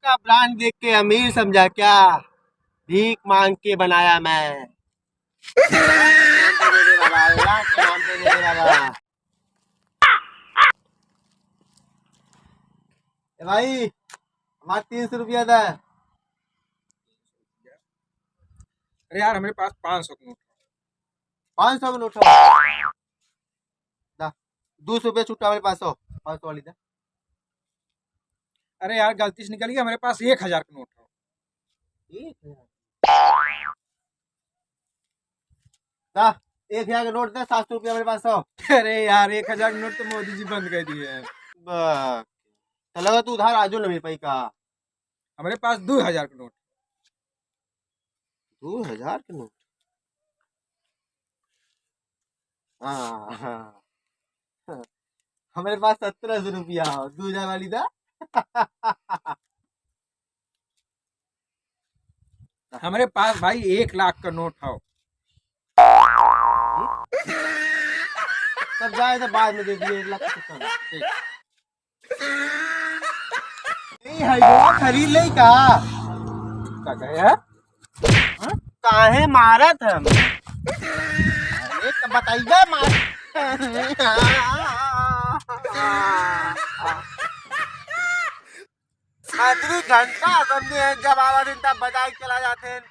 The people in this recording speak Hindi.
का ब्रांड देख के अमीर समझा क्या? भीख मांग के बनाया मैं। नाम पे दे दे बाबा, अल्लाह के नाम पे दे दे बाबा। ए भाई, हमारा 300 रुपया था। अरे यार हमारे पास 500 का नोट है। 500 का नोट हो। दा, 200 रुपया छुट्टा हमारे पास हो। 500 वाली था। अरे यार गलती से निकल गया, हमारे पास 1000 का नोट है। 1000 दा, 1000 का नोट था, 700 रुपया हमारे पास हो। अरे यार 1000 का नोट तो मोदी जी बंद कर दिए हैं। बस, तो लगा तू उधार आजो ना मेरे पाई का। हमारे पास 2000 का नोट। 2000 के नोट? हाँ हाँ। हमारे पास 1700 रुपया हो, 2000 वाली था। हमारे पास भाई 1 लाख का नोट है। तब जाए तो बाद में दे दिए 1 लाख का कितना? ठीक। नहीं है वो खरीद ले का। क्या कहे है? काहे मारत हम? अरे तो बताइए मार। आदमी घंटा समझे हैं, जब आवा दिन तब बजाई चला जाते हैं।